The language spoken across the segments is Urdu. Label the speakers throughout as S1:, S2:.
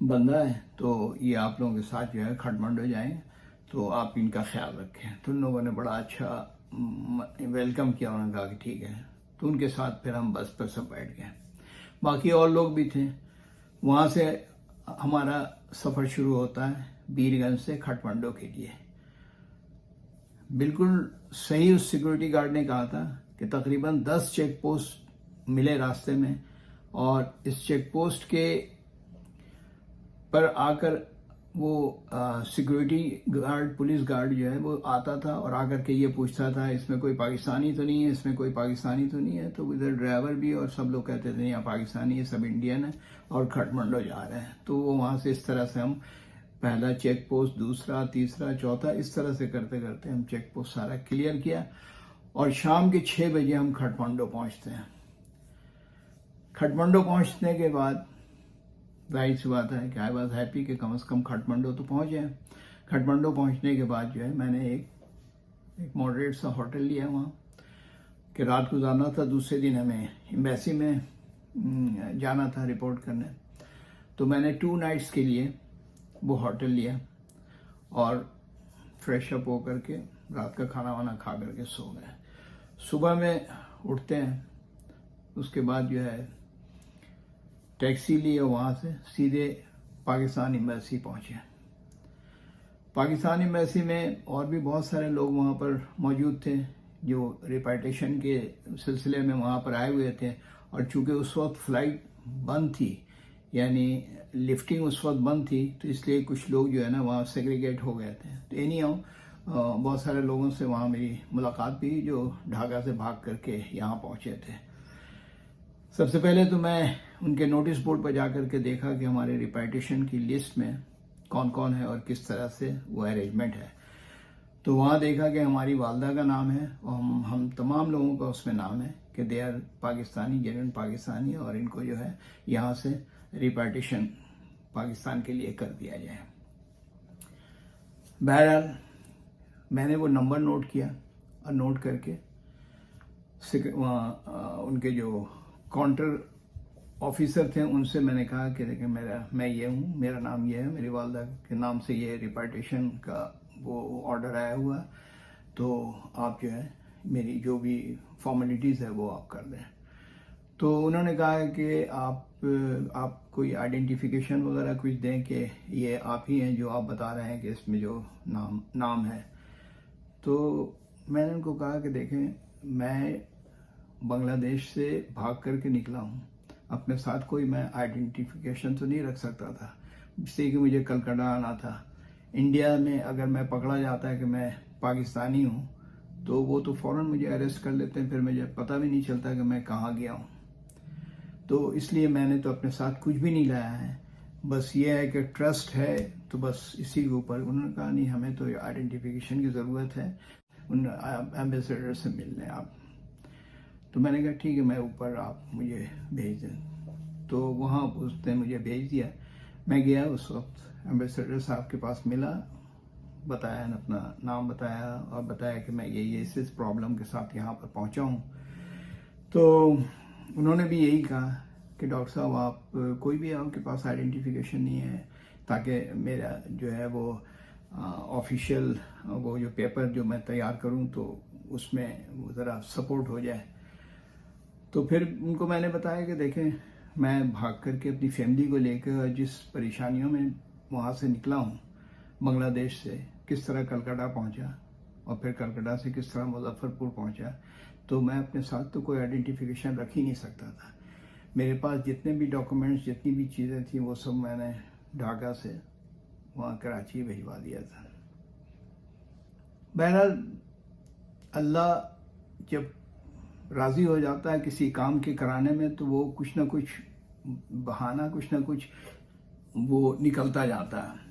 S1: بندہ ہے، تو یہ آپ لوگوں کے ساتھ جو ہے کھٹمنڈو جائیں تو آپ ان کا خیال رکھیں. تو ان لوگوں نے بڑا اچھا ویلکم کیا، انہوں نے کہا کہ ٹھیک ہے. تو ان کے ساتھ پھر ہم بس پر سب بیٹھ گئے. باقی اور لوگ بھی تھے. وہاں سے ہمارا سفر شروع ہوتا ہے بیر گنج سے کھٹمنڈو کے لیے. بالکل صحیح اس سیکورٹی گارڈ نے کہا تھا کہ تقریباً 10 چیک پوسٹ ملے راستے میں، اور اس چیک پوسٹ کے پر آ کر وہ سیکورٹی گارڈ، پولیس گارڈ جو ہے وہ آتا تھا اور آ کر کے یہ پوچھتا تھا اس میں کوئی پاکستانی تو نہیں ہے، اس میں کوئی پاکستانی تو نہیں ہے. تو ادھر ڈرائیور بھی اور سب لوگ کہتے تھے یہاں پاکستانی ہے، سب انڈین ہے اور کھٹمنڈو جا رہے ہیں. تو وہ وہاں سے اس طرح سے ہم پہلا چیک پوسٹ، دوسرا، تیسرا، چوتھا، اس طرح سے کرتے کرتے ہم چیک پوسٹ سارا کلیئر کیا، اور شام کے 6 بجے ہم کھٹمنڈو پہنچتے ہیں. کھٹمنڈو پہنچنے کے بعد ظاہر سی بات ہے کہ آئی واز ہیپی کہ کم از کم کھٹمنڈو تو پہنچے ہیں. کھٹمنڈو پہنچنے کے بعد جو ہے میں نے ایک ماڈریٹ سا ہوٹل لیا وہاں کہ رات گزارنا تھا. دوسرے دن ہمیں ایمبیسی میں جانا تھا رپورٹ کرنے. تو میں نے 2 نائٹس کے لیے وہ ہوٹل لیا اور فریش اپ ہو کر کے رات کا کھانا وانا کھا کر کے سو گئے. صبح میں اٹھتے ہیں، اس کے بعد جو ہے ٹیکسی لی اور وہاں سے سیدھے پاکستان ایمبیسی پہنچے. پاکستان ایمبیسی میں اور بھی بہت سارے لوگ وہاں پر موجود تھے جو ریپیٹیشن کے سلسلے میں وہاں پر آئے ہوئے تھے، اور چونکہ اس وقت فلائٹ بند تھی، یعنی لفٹنگ اس وقت بند تھی، تو اس لیے کچھ لوگ جو ہے نا وہاں سیگریگیٹ ہو گئے تھے. تو اینی ہاؤ بہت سارے لوگوں سے وہاں میری ملاقات بھی جو ڈھاکہ سے بھاگ کر کے یہاں پہنچے تھے. سب سے پہلے تو میں ان کے نوٹس بورڈ پر جا کر کے دیکھا کہ ہمارے ریپیٹیشن کی لسٹ میں کون کون ہے اور کس طرح سے وہ ارینجمنٹ ہے. تو وہاں دیکھا کہ ہماری والدہ کا نام ہے اور ہم تمام لوگوں کا اس میں نام ہے کہ they are Pakistani, general Pakistani, اور ان کو جو ہے یہاں سے ریپیٹیشن پاکستان کے لیے کر دیا جائے. بہرحال میں نے وہ نمبر نوٹ کیا اور نوٹ کر کے وہاں ان کے جو کاؤنٹر آفیسر تھے ان سے میں نے کہا کہ دیکھیں میں یہ ہوں، میرا نام یہ ہے، میری والدہ کے نام سے یہ ریپیٹیشن کا وہ آرڈر آیا ہوا، تو آپ جو ہے میری جو بھی فارمیلٹیز ہے وہ آپ کر دیں. تو انہوں نے کہا کہ آپ کوئی آئیڈینٹیفیکیشن وغیرہ کچھ دیں کہ یہ آپ ہی ہیں جو آپ بتا رہے ہیں کہ اس میں جو نام ہے. تو میں نے ان کو کہا کہ دیکھیں میں بنگلہ دیش سے بھاگ کر کے نکلا ہوں، اپنے ساتھ کوئی میں آئیڈینٹیفیکیشن تو نہیں رکھ سکتا تھا، جس سے کہ مجھے کلکتہ آنا تھا. انڈیا میں اگر میں پکڑا جاتا ہے کہ میں پاکستانی ہوں تو وہ تو فوراً مجھے اریسٹ کر لیتے ہیں، پھر مجھے پتہ بھی نہیں چلتا کہ میں کہاں گیا ہوں. تو اس لیے میں نے تو اپنے ساتھ کچھ بھی نہیں لایا ہے، بس یہ ہے کہ ٹرسٹ ہے تو بس اسی کے اوپر. انہوں نے کہا نہیں ہمیں تو آئیڈینٹیفیکیشن کی ضرورت ہے، ان ایمبیسڈر سے مل لیں آپ. تو میں نے کہا ٹھیک ہے میں اوپر آپ مجھے بھیج دیں. تو وہاں اس نے مجھے بھیج دیا. میں گیا اس وقت ایمبیسڈر صاحب کے پاس ملا، بتایا اپنا نام بتایا اور بتایا کہ میں یہ اس پرابلم کے ساتھ یہاں پر پہنچا ہوں. تو انہوں نے بھی یہی کہا کہ ڈاکٹر صاحب آپ کوئی بھی آپ کے پاس آئیڈینٹیفیکیشن نہیں ہے تاکہ میرا جو ہے وہ آفیشیل وہ جو پیپر جو میں تیار کروں تو اس میں وہ ذرا سپورٹ ہو جائے. تو پھر ان کو میں نے بتایا کہ دیکھیں میں بھاگ کر کے اپنی فیملی کو لے کر جس پریشانیوں میں وہاں سے نکلا ہوں بنگلہ دیش سے، کس طرح کلکتہ پہنچا اور پھر کلکتہ سے کس طرح مظفر پور پہنچا، تو میں اپنے ساتھ تو کوئی آئیڈینٹیفیکیشن رکھ ہی نہیں سکتا تھا. میرے پاس جتنے بھی ڈاکومنٹس، جتنی بھی چیزیں تھیں وہ سب میں نے ڈھاکہ سے وہاں کراچی بھیجوا دیا تھا. بہرحال اللہ جب راضی ہو جاتا ہے کسی کام کے کرانے میں تو وہ کچھ نہ کچھ بہانہ، کچھ نہ کچھ وہ نکلتا جاتا ہے.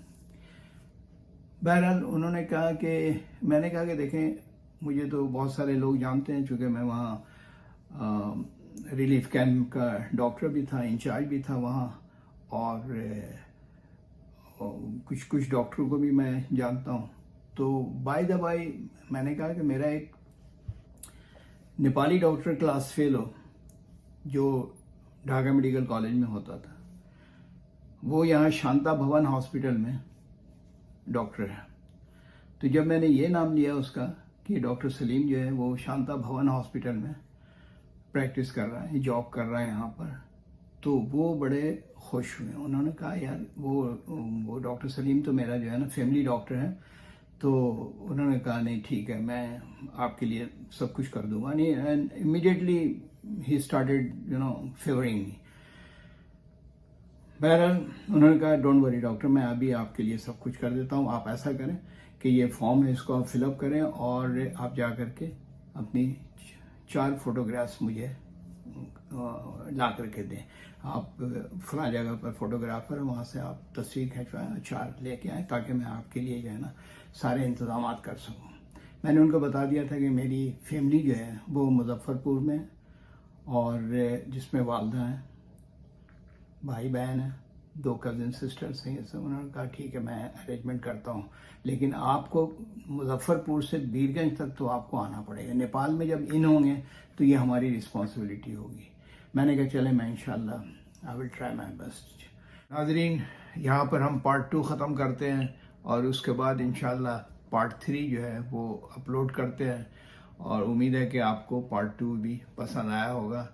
S1: بہرحال انہوں نے کہا کہ میں نے کہا کہ دیکھیں مجھے تو بہت سارے لوگ جانتے ہیں چونکہ میں وہاں ریلیف کیمپ کا ڈاکٹر بھی تھا، انچارج بھی تھا وہاں، اور کچھ ڈاکٹروں کو بھی میں جانتا ہوں. تو بائی دا بائی میں نے کہا کہ میرا ایک نیپالی ڈاکٹر کلاس فیلو جو ڈھاکہ میڈیکل کالج میں ہوتا تھا وہ یہاں شانتا بھون ہاسپٹل میں ڈاکٹر ہے. تو جب میں نے یہ نام لیا اس کا کہ ڈاکٹر سلیم جو ہے وہ شانتا بھون ہاسپٹل میں پریکٹس کر رہا ہے, جاب کر رہا ہے یہاں پر, تو وہ بڑے خوش ہوئے. انہوں نے کہا یار وہ ڈاکٹر سلیم تو میرا جو ہے نا فیملی ڈاکٹر ہے. تو انہوں نے کہا نہیں ٹھیک ہے, میں آپ کے لیے سب کچھ کر دوں گا. اینڈ امیڈیٹلی ہی اسٹارٹیڈ فیورنگ می. بہرحال انہوں نے کہا ڈونٹ وری ڈاکٹر, میں ابھی آپ کے لیے سب کچھ کر دیتا ہوں. آپ ایسا کریں کہ یہ فارم ہے اس کو آپ فل اپ کریں اور آپ جا کر کے اپنی 4 فوٹوگرافس مجھے لا کر کے دیں. آپ فلاں جگہ پر فوٹوگرافر وہاں سے آپ تصویر کھینچوائیں, 4 لے کے آئیں تاکہ میں آپ کے لیے جو ہے نا سارے انتظامات کر سکوں. میں نے ان کو بتا دیا تھا کہ میری فیملی جو ہے وہ مظفر پور میں اور جس میں والدہ ہیں, بھائی بہن ہیں, 2 کزن سسٹرس ہیں. انہوں نے کہا ٹھیک ہے میں ارینجمنٹ کرتا ہوں, لیکن آپ کو مظفر پور سے بیرگنج تک تو آپ کو آنا پڑے گا. نیپال میں جب ان ہوں گے تو یہ ہماری رسپانسبلٹی ہوگی. میں نے کہا چلے میں انشاءاللہ آئی ول ٹرائی مائی بیسٹ. ناظرین, یہاں پر ہم پارٹ 2 ختم کرتے ہیں اور اس کے بعد انشاءاللہ پارٹ 3 جو ہے وہ اپلوڈ کرتے ہیں, اور امید ہے کہ آپ کو پارٹ 2 بھی پسند آیا ہوگا.